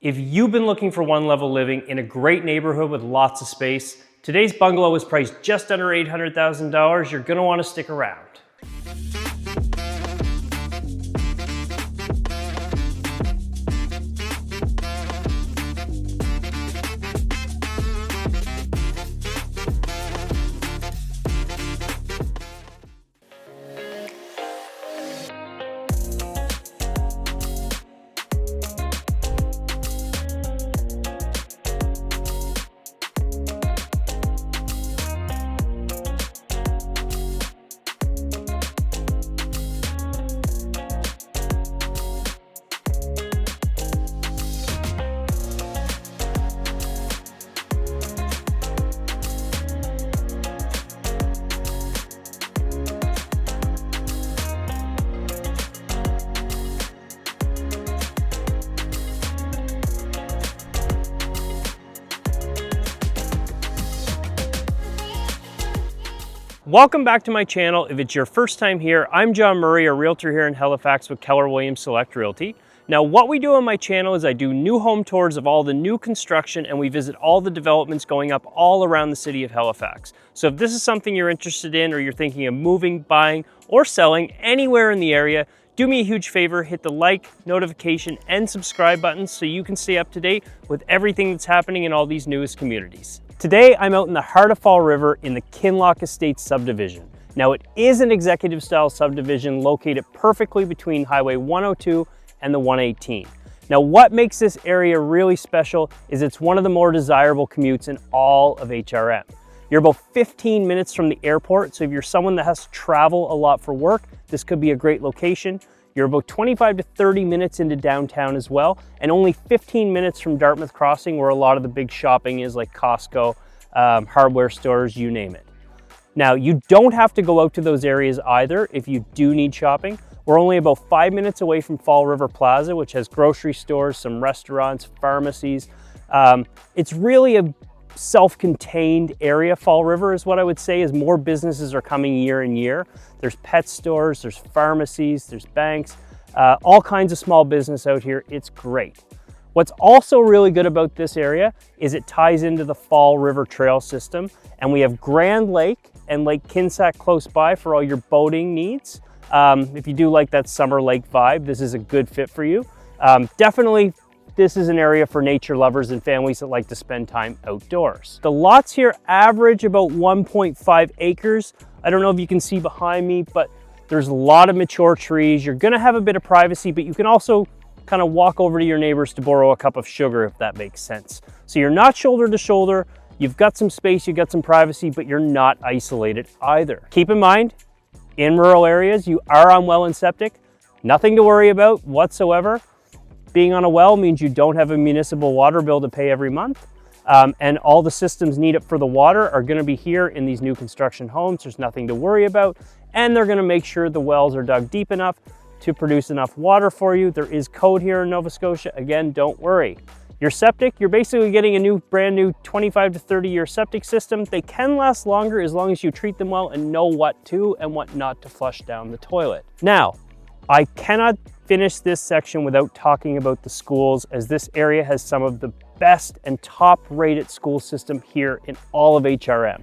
If you've been looking for one-level living in a great neighborhood with lots of space, today's bungalow is priced just under $800,000. You're going to want to stick around. Welcome back to my channel. If it's your first time here, I'm John Murray, a realtor here in Halifax with Keller Williams Select Realty. Now, what we do on my channel is I do new home tours of all the new construction and we visit all the developments going up all around the city of Halifax. So if this is something you're interested in or you're thinking of moving, buying, or selling anywhere in the area, do me a huge favor, hit the like, notification, and subscribe buttons so you can stay up to date with everything that's happening in all these newest communities. Today, I'm out in the heart of Fall River in the Kinloch Estates subdivision. Now, it is an executive style subdivision located perfectly between Highway 102 and the 118. Now, what makes this area really special is it's one of the more desirable commutes in all of HRM. You're about 15 minutes from the airport, so if you're someone that has to travel a lot for work, this could be a great location. You're about 25 to 30 minutes into downtown as well, and only 15 minutes from Dartmouth Crossing, where a lot of the big shopping is, like Costco, hardware stores, you name it. Now, you don't have to go out to those areas either if you do need shopping. We're only about 5 minutes away from Fall River Plaza, which has grocery stores, some restaurants, pharmacies. It's really a self-contained area. Fall River is what I would say, as more businesses are coming year in year. There's pet stores, there's pharmacies, there's banks, all kinds of small business out here. It's great. What's also really good about this area is it ties into the Fall River Trail system, and we have Grand Lake and Lake Kinsack close by for all your boating needs. If you do like that summer lake vibe, this is a good fit for you. Definitely this is an area for nature lovers and families that like to spend time outdoors. The lots here average about 1.5 acres. I don't know if you can see behind me, but there's a lot of mature trees. You're gonna have a bit of privacy, but you can also kind of walk over to your neighbors to borrow a cup of sugar, if that makes sense. So you're not shoulder to shoulder, you've got some space, you've got some privacy, but you're not isolated either. Keep in mind, in rural areas, you are on well and septic. Nothing to worry about whatsoever. Being on a well means you don't have a municipal water bill to pay every month. And all the systems needed for the water are gonna be here in these new construction homes. There's nothing to worry about. And they're gonna make sure the wells are dug deep enough to produce enough water for you. There is code here in Nova Scotia. Again, don't worry. Your septic, you're basically getting a brand new 25 to 30 year septic system. They can last longer as long as you treat them well and know what to and what not to flush down the toilet. Now, I cannot finish this section without talking about the schools, as this area has some of the best and top rated school system here in all of HRM.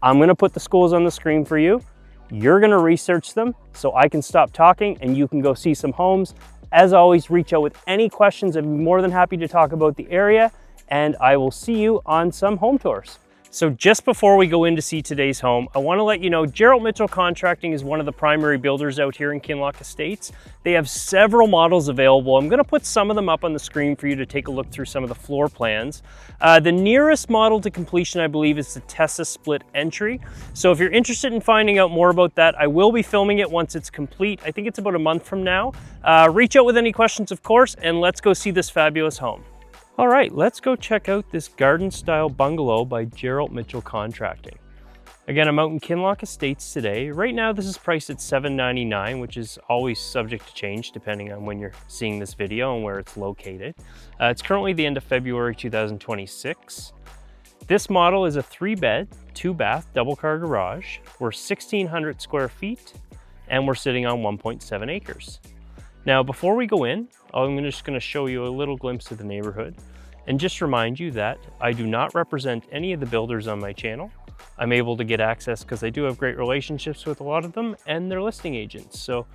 I'm gonna put the schools on the screen for you. You're gonna research them so I can stop talking and you can go see some homes. As always, reach out with any questions. I'm more than happy to talk about the area, and I will see you on some home tours. So just before we go in to see today's home, I want to let you know Gerald Mitchell Contracting is one of the primary builders out here in Kinloch Estates. They have several models available. I'm going to put some of them up on the screen for you to take a look through some of the floor plans. The nearest model to completion, I believe, is the Tessa Split Entry. So if you're interested in finding out more about that, I will be filming it once it's complete. I think it's about a month from now. Reach out with any questions, of course, and let's go see this fabulous home. All right, let's go check out this Garden Style Bungalow by Gerald Mitchell Contracting. Again, I'm out in Kinloch Estates today. Right now, this is priced at $799, which is always subject to change depending on when you're seeing this video and where it's located. It's currently the end of February 2026. This model is a 3-bed, 2-bath, double-car garage. We're 1,600 square feet, and we're sitting on 1.7 acres. Now, before we go in, I'm just going to show you a little glimpse of the neighborhood and just remind you that I do not represent any of the builders on my channel. I'm able to get access because I do have great relationships with a lot of them and their listing agents. So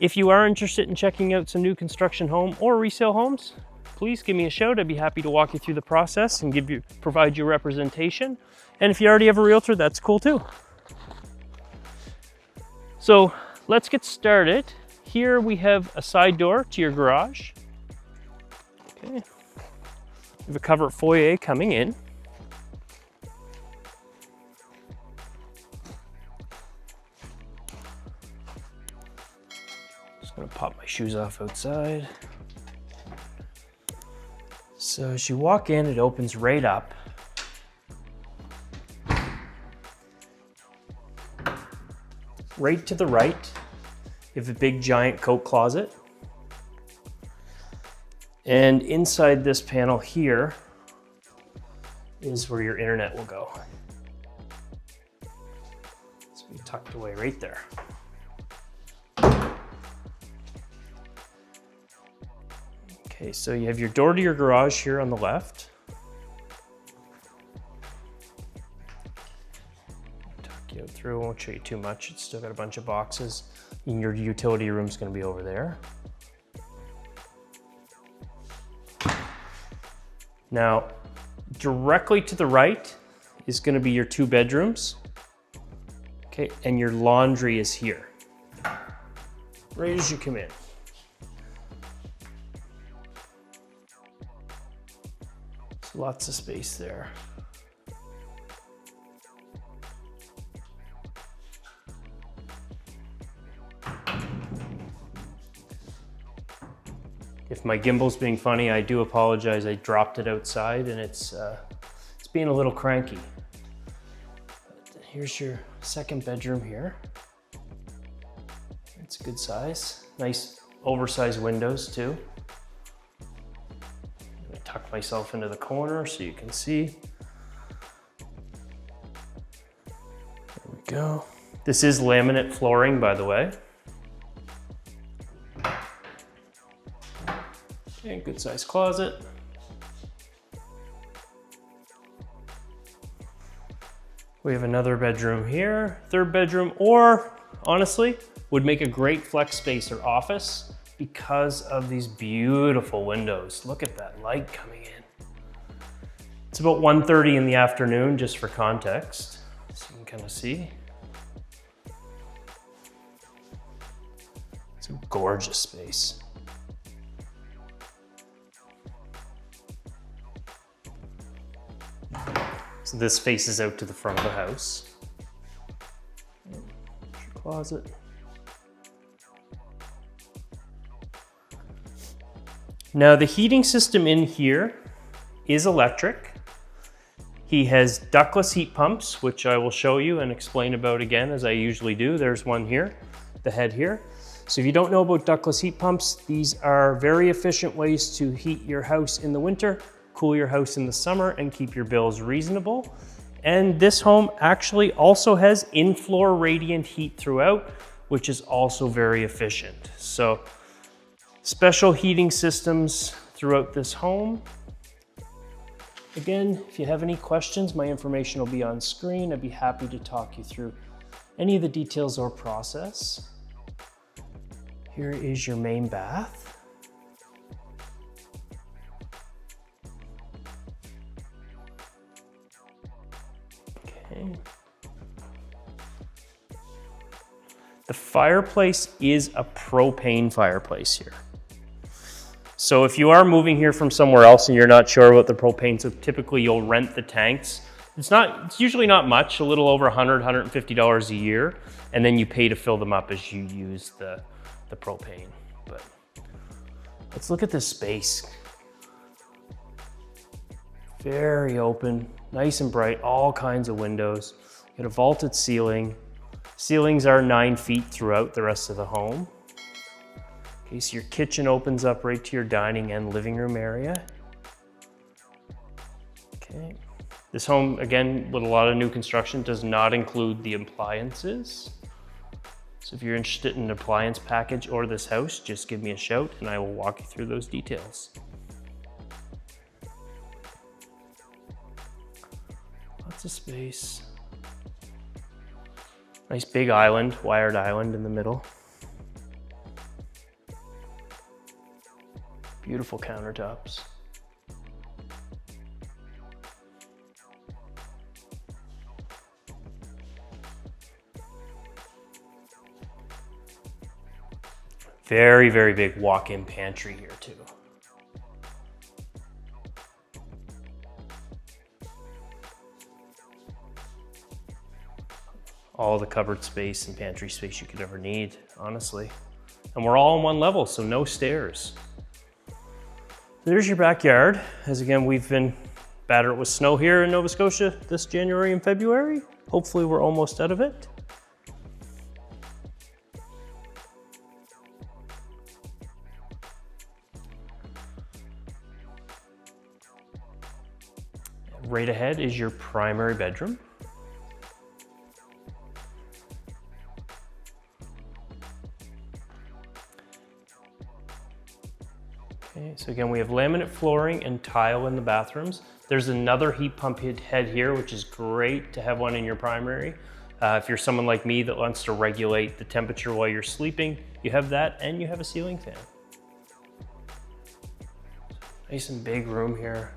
if you are interested in checking out some new construction home or resale homes, please give me a shout. I'd be happy to walk you through the process and provide you representation. And if you already have a realtor, that's cool too. So let's get started. Here we have a side door to your garage. Okay. We have a covered foyer coming in. Just gonna pop my shoes off outside. So as you walk in, it opens right up. Right to the right, you have a big giant coat closet. And inside this panel here is where your internet will go. It's be tucked away right there. Okay, so you have your door to your garage here on the left. Tuck you through, won't show you too much. It's still got a bunch of boxes. And your utility room's gonna be over there. Now, directly to the right is gonna be your 2 bedrooms. Okay, and your laundry is here, right as you come in. So lots of space there. If my gimbal's being funny, I do apologize. I dropped it outside and it's being a little cranky. But here's your 2nd bedroom here. It's a good size. Nice oversized windows too. I'm gonna tuck myself into the corner so you can see. There we go. This is laminate flooring, by the way. Okay, good sized closet. We have another bedroom here, 3rd bedroom, or honestly, would make a great flex space or office because of these beautiful windows. Look at that light coming in. It's about 1:30 in the afternoon, just for context, so you can kind of see. It's a gorgeous space. So this faces out to the front of the house. Closet. Now the heating system in here is electric. He has ductless heat pumps, which I will show you and explain about again as I usually do. There's one here, the head here. So if you don't know about ductless heat pumps, these are very efficient ways to heat your house in the winter, cool your house in the summer, and keep your bills reasonable. And this home actually also has in-floor radiant heat throughout, which is also very efficient. So special heating systems throughout this home. Again, if you have any questions, my information will be on screen. I'd be happy to talk you through any of the details or process. Here is your main bath. The fireplace is a propane fireplace here. So if you are moving here from somewhere else and you're not sure about the propane, so typically you'll rent the tanks. It's usually not much, a little over $100, $150 a year, and then you pay to fill them up as you use the propane. But let's look at this space. Very open, nice and bright, all kinds of windows. You got a vaulted ceiling. Ceilings are 9 feet throughout the rest of the home. Okay, so your kitchen opens up right to your dining and living room area. Okay. This home, again, with a lot of new construction, does not include the appliances. So if you're interested in an appliance package or this house, just give me a shout and I will walk you through those details. Lots of space. Nice big island, wired island in the middle. Beautiful countertops. Very, very big walk-in pantry here too. All the cupboard space and pantry space you could ever need, honestly. And we're all on one level, so no stairs. There's your backyard. As again, we've been battered with snow here in Nova Scotia this January and February. Hopefully we're almost out of it. Right ahead is your primary bedroom. Okay, so again, we have laminate flooring and tile in the bathrooms. There's another heat pump head here, which is great to have one in your primary. If you're someone like me that wants to regulate the temperature while you're sleeping, you have that and you have a ceiling fan. Nice and big room here.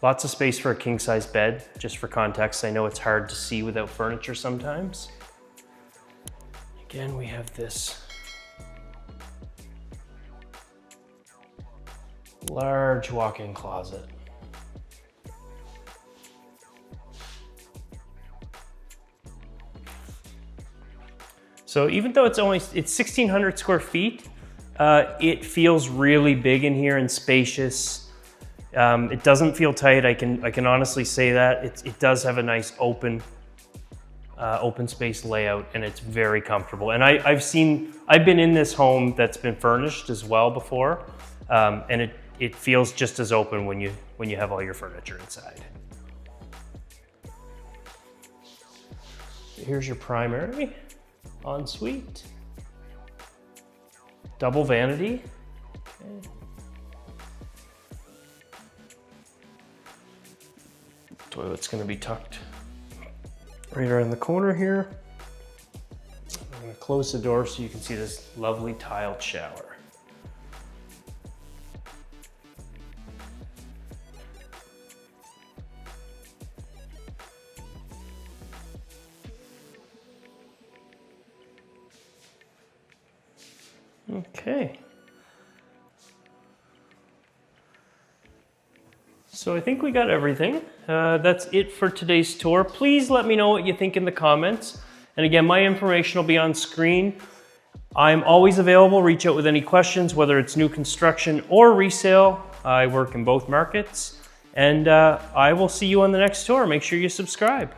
Lots of space for a king-size bed. Just for context, I know it's hard to see without furniture sometimes. Again, we have this large walk-in closet. So even though it's 1,600 square feet, it feels really big in here and spacious. It doesn't feel tight. I can honestly say that it does have a nice open space layout, and it's very comfortable. And I've been in this home that's been furnished as well before, and it feels just as open when you have all your furniture inside. Here's your primary ensuite, double vanity. Okay. Toilet's going to be tucked right around the corner here. I'm going to close the door so you can see this lovely tiled shower. Okay. So I think we got everything. That's it for today's tour. Please let me know what you think in the comments. And again, my information will be on screen. I'm always available. Reach out with any questions, whether it's new construction or resale. I work in both markets. And I will see you on the next tour. Make sure you subscribe.